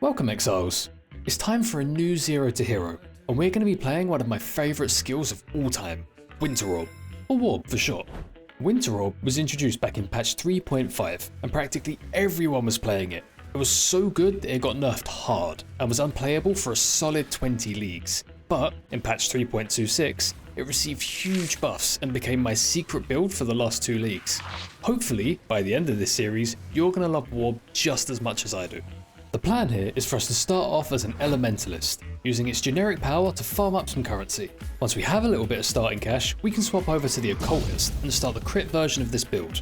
Welcome Exiles! It's time for a new Zero to Hero, and we're going to be playing one of my favourite skills of all time, Winter Orb, or Warb for short. Winter Orb was introduced back in patch 3.5, and practically everyone was playing it. It was so good that it got nerfed hard, and was unplayable for a solid 20 leagues. But in patch 3.26, it received huge buffs and became my secret build for the last 2 leagues. Hopefully, by the end of this series, you're going to love Warb just as much as I do. The plan here is for us to start off as an Elementalist, using its generic power to farm up some currency. Once we have a little bit of starting cash, we can swap over to the Occultist and start the crit version of this build.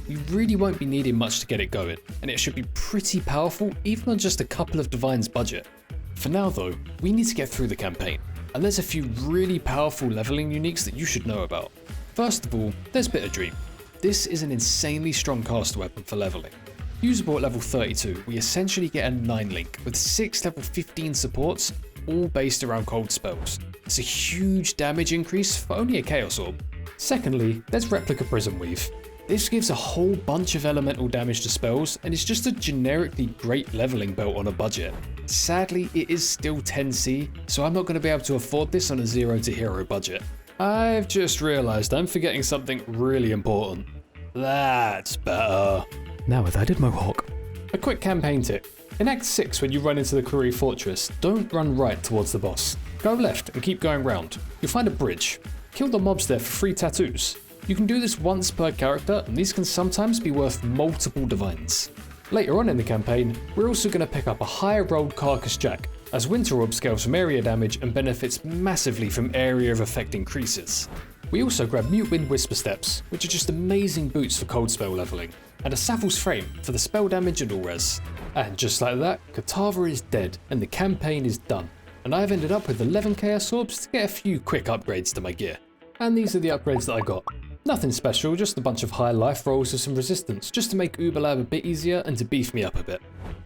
We really won't be needing much to get it going, and it should be pretty powerful even on just a couple of Divines budget. For now though, we need to get through the campaign, and there's a few really powerful leveling uniques that you should know about. First of all, there's Bitter Dream. This is an insanely strong caster weapon for leveling. Usable at level 32, we essentially get a 9 link with 6 level 15 supports, all based around cold spells. It's a huge damage increase for only a Chaos Orb. Secondly, there's Replica Prism Weave. This gives a whole bunch of elemental damage to spells, and it's just a generically great leveling belt on a budget. Sadly, it is still 10C, so I'm not going to be able to afford this on a Zero to Hero budget. I've just realised I'm forgetting something really important. That's better. Now with added Mohawk. A quick campaign tip. In Act 6 when you run into the Kuri Fortress, don't run right towards the boss. Go left and keep going round. You'll find a bridge. Kill the mobs there for free tattoos. You can do this once per character, and these can sometimes be worth multiple Divines. Later on in the campaign, we're also going to pick up a higher rolled Carcass Jack, as Winter Orb scales from area damage and benefits massively from area of effect increases. We also grab Mute Wind Whisper Steps, which are just amazing boots for cold spell leveling, and a Sapphire's Frame for the spell damage and all res. And just like that, Katava is dead and the campaign is done, and I've ended up with 11 Chaos Orbs to get a few quick upgrades to my gear. And these are the upgrades that I got. Nothing special, just a bunch of high life rolls with some resistance, just to make Uberlab a bit easier and to beef me up a bit.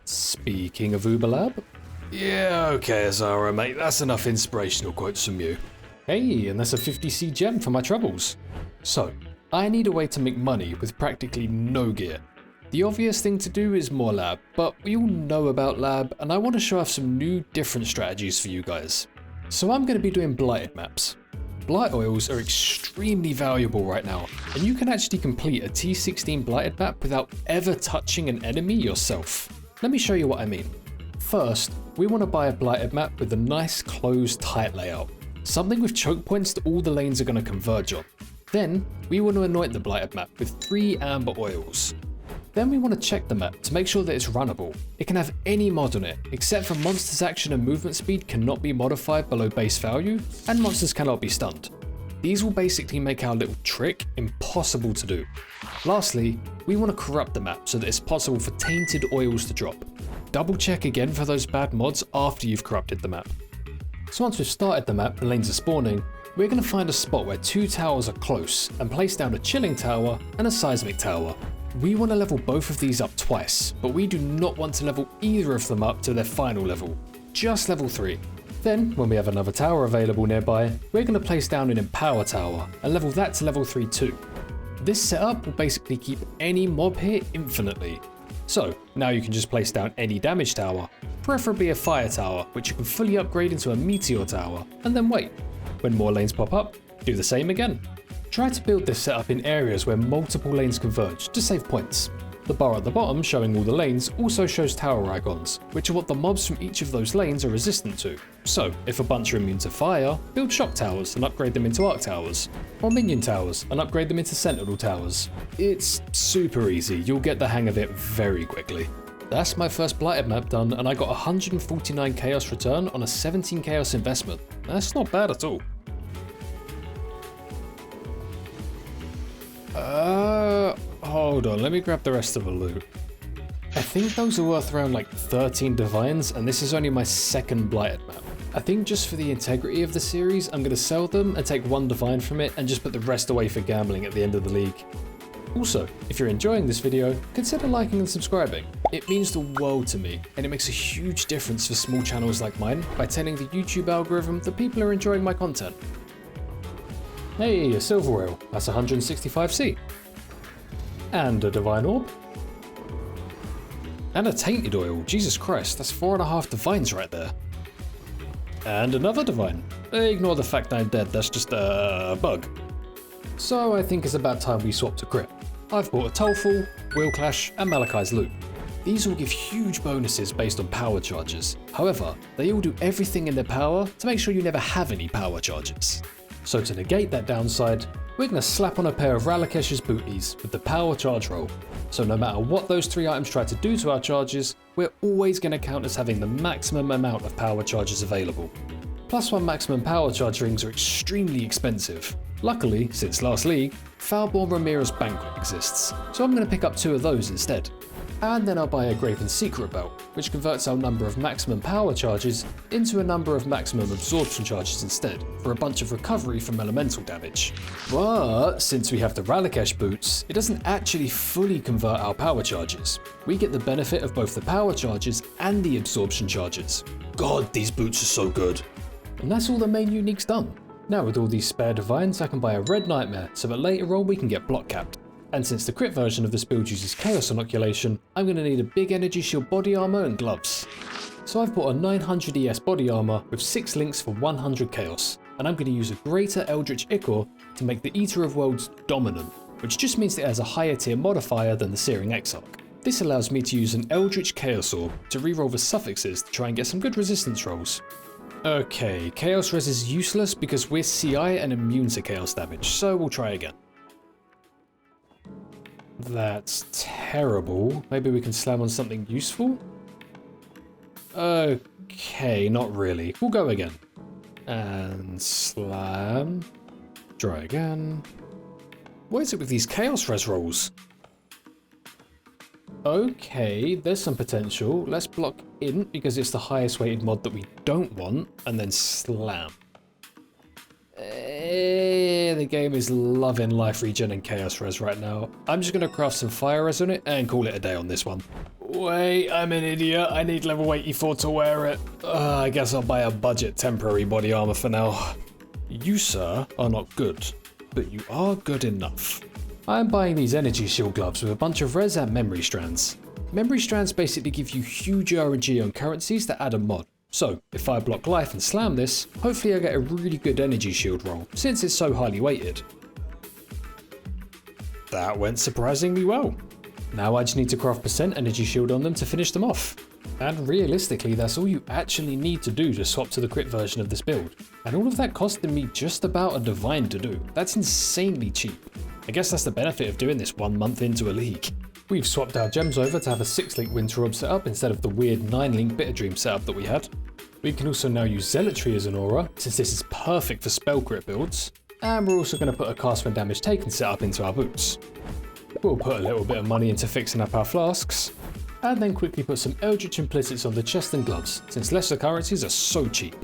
Speaking of Uberlab, yeah, okay Azara mate, that's enough inspirational quotes from you. Hey, and that's a 50C gem for my troubles. So, I need a way to make money with practically no gear. The obvious thing to do is more lab, but we all know about lab, and I want to show off some new different strategies for you guys. So I'm going to be doing blighted maps. Blight oils are extremely valuable right now, and you can actually complete a T16 blighted map without ever touching an enemy yourself. Let me show you what I mean. First, we want to buy a blighted map with a nice closed tight layout. Something with choke points that all the lanes are going to converge on. Then, we want to anoint the blighted map with 3 amber oils. Then we want to check the map to make sure that it's runnable. It can have any mod on it, except for monsters' action and movement speed cannot be modified below base value, and monsters cannot be stunned. These will basically make our little trick impossible to do. Lastly, we want to corrupt the map so that it's possible for tainted oils to drop. Double check again for those bad mods after you've corrupted the map. So once we've started the map and lanes are spawning, we're going to find a spot where 2 towers are close and place down a chilling tower and a seismic tower. We want to level both of these up twice, but we do not want to level either of them up to their final level, just level 3. Then, when we have another tower available nearby, we're going to place down an Empower tower and level that to level 3 too. This setup will basically keep any mob here infinitely. So, now you can just place down any damage tower, preferably a fire tower, which you can fully upgrade into a meteor tower, and then wait. When more lanes pop up, do the same again. Try to build this setup in areas where multiple lanes converge to save points. The bar at the bottom showing all the lanes also shows tower icons, which are what the mobs from each of those lanes are resistant to. So, if a bunch are immune to fire, build shock towers and upgrade them into arc towers, or minion towers and upgrade them into sentinel towers. It's super easy, you'll get the hang of it very quickly. That's my first blighted map done, and I got 149 chaos return on a 17 chaos investment. That's not bad at all. Hold on, let me grab the rest of the loot. I think those are worth around like 13 Divines, and this is only my second blighted map. I think just for the integrity of the series, I'm going to sell them and take 1 Divine from it and just put the rest away for gambling at the end of the league. Also, if you're enjoying this video, consider liking and subscribing. It means the world to me, and it makes a huge difference for small channels like mine by telling the YouTube algorithm that people are enjoying my content. Hey, a Silver Whale, that's 165C. And a Divine Orb. And a tainted oil, Jesus Christ, that's 4.5 divines right there. And another divine. Ignore the fact I'm dead, that's just a bug. So I think it's about time we swap to crit. I've bought a Tollful, Wheel Clash, and Malachi's Loot. These all give huge bonuses based on power charges. However, they all do everything in their power to make sure you never have any power charges. So to negate that downside, we're going to slap on a pair of Ralakesh's booties with the power charge roll. So no matter what those 3 items try to do to our charges, we're always going to count as having the maximum amount of power charges available. +1 maximum power charge rings are extremely expensive. Luckily, since last league, Foulborn Ramirez Banquet exists, so I'm going to pick up 2 of those instead. And then I'll buy a Graven Secret Belt, which converts our number of maximum power charges into a number of maximum absorption charges instead, for a bunch of recovery from elemental damage. But since we have the Ralakesh boots, it doesn't actually fully convert our power charges. We get the benefit of both the power charges and the absorption charges. God, these boots are so good. And that's all the main uniques done. Now with all these spare divines, I can buy a Red Nightmare so that later on we can get block capped. And since the crit version of this build uses Chaos Inoculation, I'm going to need a big energy shield body armor and gloves. So I've bought a 900 ES body armor with 6 links for 100 Chaos, and I'm going to use a greater Eldritch Ichor to make the Eater of Worlds dominant, which just means it has a higher tier modifier than the Searing Exarch. This allows me to use an Eldritch Chaos Orb to reroll the suffixes to try and get some good resistance rolls. Okay, Chaos Res is useless because we're CI and immune to Chaos damage, so we'll try again. That's terrible. Maybe we can slam on something useful? Okay, not really. We'll go again. And slam. Try again. What is it with these Chaos Res rolls? Okay, there's some potential. Let's block Int because it's the highest weighted mod that we don't want, and then slam. The game is loving life regen and Chaos Res right now. I'm just going to craft some Fire Res on it and call it a day on this one. Wait, I'm an idiot. I need level 84 to wear it. I guess I'll buy a budget temporary body armor for now. You, sir, are not good, but you are good enough. I'm buying these energy shield gloves with a bunch of res and memory strands. Memory strands basically give you huge RNG on currencies that add a mod. So, if I block life and slam this, hopefully I get a really good energy shield roll, since it's so highly weighted. That went surprisingly well. Now I just need to craft % energy shield on them to finish them off. And realistically, that's all you actually need to do to swap to the crit version of this build. And all of that costed me just about a divine to do. That's insanely cheap. I guess that's the benefit of doing this 1 month into a league. We've swapped our gems over to have a 6-link Winter Orb setup instead of the weird 9-link Bitter Dream setup that we had. We can also now use Zealotry as an aura, since this is perfect for spell crit builds. And we're also going to put a cast when damage taken setup into our boots. We'll put a little bit of money into fixing up our flasks, and then quickly put some Eldritch Implicits on the chest and gloves, since lesser currencies are so cheap.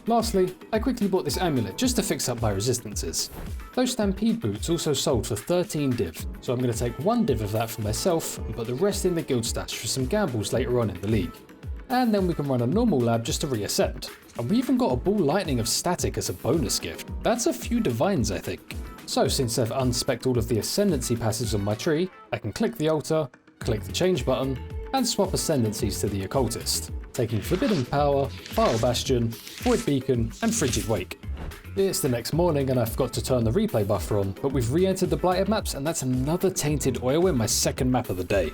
Lastly, I quickly bought this amulet just to fix up my resistances. Those Stampede boots also sold for 13 div, so I'm going to take 1 div of that for myself and put the rest in the guild stash for some gambles later on in the league. And then we can run a normal lab just to reascend. And we even got a Ball Lightning of Static as a bonus gift. That's a few divines, I think. So since I've unspec'd all of the Ascendancy passives on my tree, I can click the altar, click the change button, and swap Ascendancies to the Occultist, taking Forbidden Power, Vile Bastion, Void Beacon, and Frigid Wake. It's the next morning and I forgot to turn the replay buffer on, but we've re-entered the Blighted maps and that's another Tainted Oil in my second map of the day.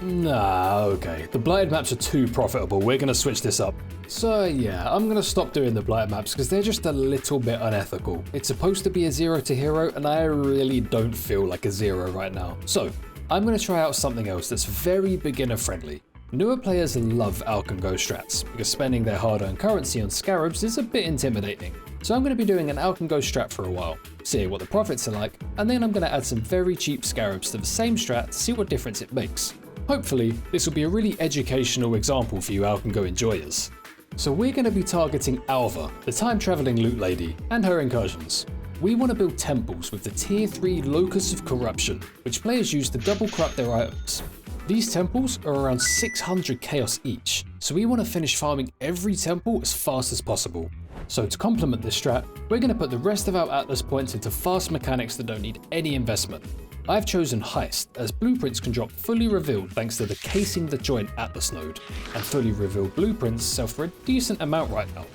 Nah, okay, the Blighted maps are too profitable, we're going to switch this up. So yeah, I'm going to stop doing the Blighted maps because they're just a little bit unethical. It's supposed to be a 0 to hero and I really don't feel like a 0 right now. So, I'm going to try out something else that's very beginner friendly. Newer players love Alch'd strats because spending their hard-earned currency on scarabs is a bit intimidating. So I'm going to be doing an Alch'd strat for a while, see what the profits are like, and then I'm going to add some very cheap scarabs to the same strat to see what difference it makes. Hopefully, this will be a really educational example for you Alch'd enjoyers. So we're going to be targeting Alva, the time-travelling loot lady, and her incursions. We want to build temples with the tier 3 Locus of Corruption, which players use to double corrupt their items. These temples are around 600 chaos each, so we want to finish farming every temple as fast as possible. So to complement this strat, we're going to put the rest of our Atlas points into fast mechanics that don't need any investment. I've chosen Heist, as blueprints can drop fully revealed thanks to the Casing the Joint Atlas node, and fully revealed blueprints sell for a decent amount right now.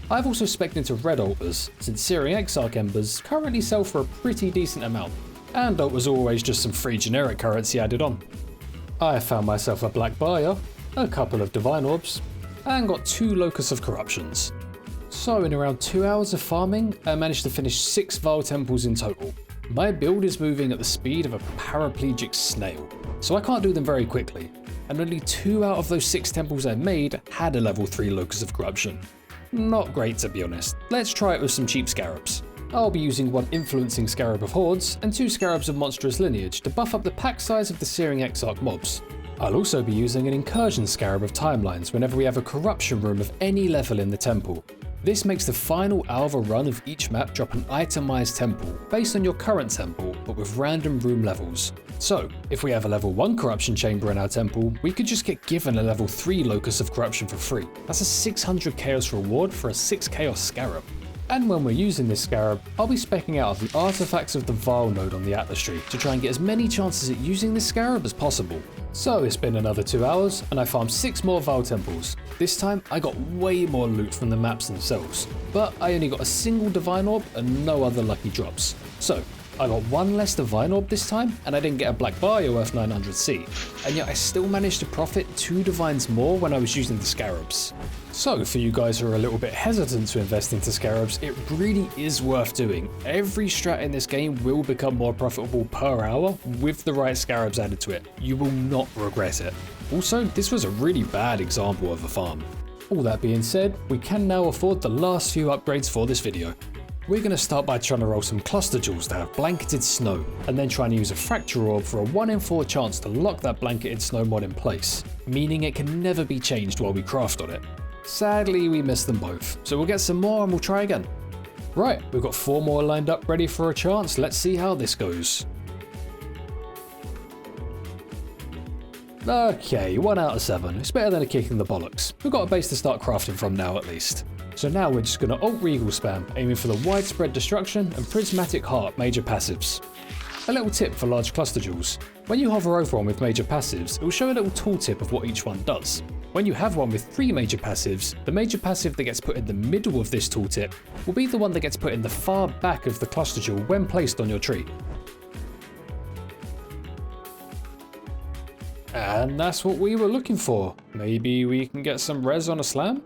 I've also spec'd into red altars, since Searing Exarch Embers currently sell for a pretty decent amount, and altars are always just some free generic currency added on. I found myself a black buyer, a couple of divine orbs, and got 2 Locus of Corruptions. So in around 2 hours of farming, I managed to finish 6 Vaal temples in total. My build is moving at the speed of a paraplegic snail, so I can't do them very quickly, and only 2 out of those 6 temples I made had a level 3 Locus of Corruption. Not great to be honest. Let's try it with some cheap scarabs. I'll be using 1 Influencing Scarab of Hordes and 2 Scarabs of Monstrous Lineage to buff up the pack size of the Searing Exarch mobs. I'll also be using an Incursion Scarab of Timelines whenever we have a corruption room of any level in the temple. This makes the final Alva run of each map drop an itemised temple, based on your current temple, but with random room levels. So, if we have a level 1 corruption chamber in our temple, we could just get given a level 3 Locus of Corruption for free. That's a 600 chaos reward for a 6 chaos scarab. And when we're using this scarab, I'll be specking out of the Artefacts of the Vaal node on the Atlas tree to try and get as many chances at using this scarab as possible. So it's been another 2 hours, and I farmed 6 more Vaal temples. This time, I got way more loot from the maps themselves, but I only got a single Divine Orb and no other lucky drops. So, I got 1 less Divine Orb this time, and I didn't get a Black Buyer worth 900C, and yet I still managed to profit 2 Divines more when I was using the Scarabs. So for you guys who are a little bit hesitant to invest into Scarabs, it really is worth doing. Every strat in this game will become more profitable per hour with the right Scarabs added to it. You will not regret it. Also, this was a really bad example of a farm. All that being said, we can now afford the last few upgrades for this video. We're going to start by trying to roll some cluster jewels that have blanketed snow, and then trying to use a fracture orb for a 1 in 4 chance to lock that blanketed snow mod in place, meaning it can never be changed while we craft on it. Sadly, we missed them both, so we'll get some more and we'll try again. Right, we've got 4 more lined up ready for a chance. Let's see how this goes. Okay, 1 out of 7. It's better than a kick in the bollocks. We've got a base to start crafting from now at least. So now we're just going to Alt Regal spam, aiming for the Widespread Destruction and Prismatic Heart major passives. A little tip for large cluster jewels. When you hover over one with major passives, it will show a little tooltip of what each one does. When you have one with 3 major passives, the major passive that gets put in the middle of this tooltip will be the one that gets put in the far back of the cluster jewel when placed on your tree. And that's what we were looking for. Maybe we can get some res on a slam?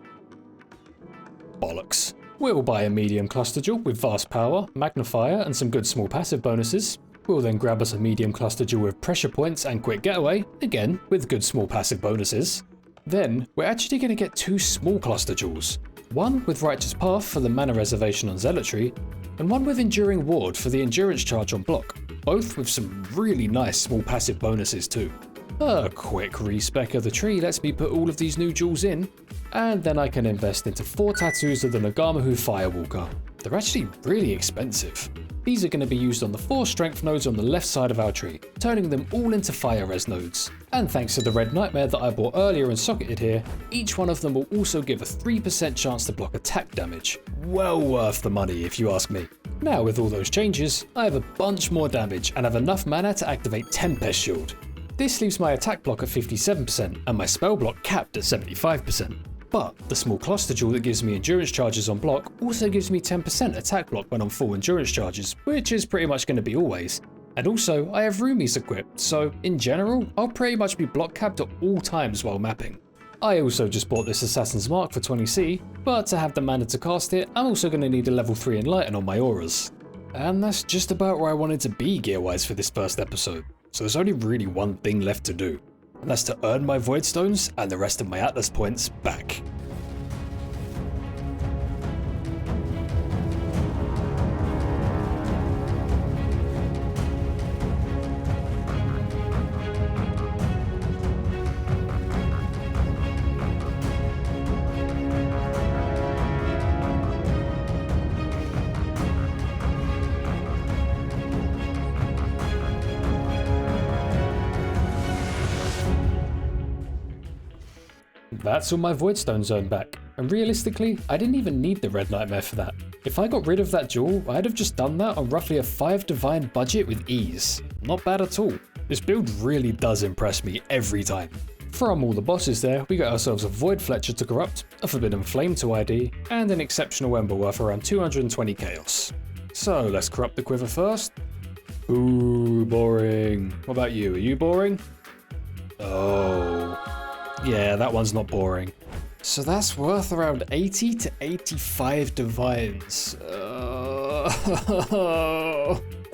Bollocks. We'll buy a medium cluster jewel with vast power, magnifier and some good small passive bonuses. We'll then grab us a medium cluster jewel with pressure points and quick getaway, again with good small passive bonuses. Then we're actually going to get 2 small cluster jewels. One with Righteous Path for the mana reservation on Zealotry, and one with Enduring Ward for the endurance charge on block, both with some really nice small passive bonuses too. A quick respec of the tree lets me put all of these new jewels in, and then I can invest into 4 tattoos of the Nagamahu Firewalker. They're actually really expensive. These are going to be used on the 4 strength nodes on the left side of our tree, turning them all into fire res nodes. And thanks to the Red Nightmare that I bought earlier and socketed here, each one of them will also give a 3% chance to block attack damage. Well worth the money if you ask me. Now with all those changes, I have a bunch more damage and have enough mana to activate Tempest Shield. This leaves my attack block at 57% and my spell block capped at 75%. But the small cluster jewel that gives me endurance charges on block also gives me 10% attack block when on full endurance charges, which is pretty much going to be always. And also, I have roomies equipped, so in general, I'll pretty much be block capped at all times while mapping. I also just bought this Assassin's Mark for 20C, but to have the mana to cast it, I'm also going to need a level 3 Enlighten on my auras. And that's just about where I wanted to be gear-wise for this first episode, so there's only really one thing left to do, and that's to earn my Voidstones and the rest of my Atlas points back. That's all my Voidstones earned back. And realistically, I didn't even need the Red Nightmare for that. If I got rid of that jewel, I'd have just done that on roughly a 5 divine budget with ease. Not bad at all. This build really does impress me every time. From all the bosses there, we got ourselves a Void Fletcher to corrupt, a Forbidden Flame to ID, and an exceptional Ember worth around 220 chaos. So let's corrupt the quiver first. Ooh, boring. What about you? Are you boring? Oh. Yeah, that one's not boring. So that's worth around 80 to 85 divines.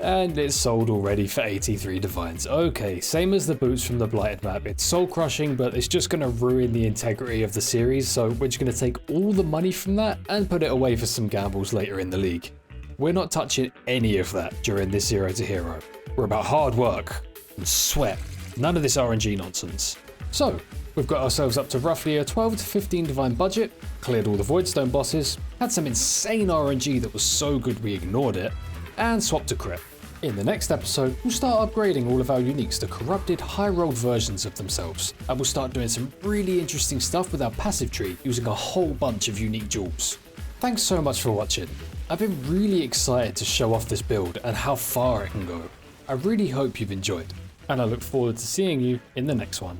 And it's sold already for 83 divines. Okay, same as the boots from the Blighted map. It's soul crushing, but it's just going to ruin the integrity of the series, so we're just going to take all the money from that and put it away for some gambles later in the league. We're not touching any of that during this Zero to Hero. We're about hard work and sweat. None of this RNG nonsense. So, we've got ourselves up to roughly a 12 to 15 divine budget, cleared all the Voidstone bosses, had some insane RNG that was so good we ignored it, and swapped to crit. In the next episode, we'll start upgrading all of our uniques to corrupted, high-rolled versions of themselves, and we'll start doing some really interesting stuff with our passive tree using a whole bunch of unique jewels. Thanks so much for watching. I've been really excited to show off this build and how far it can go. I really hope you've enjoyed, and I look forward to seeing you in the next one.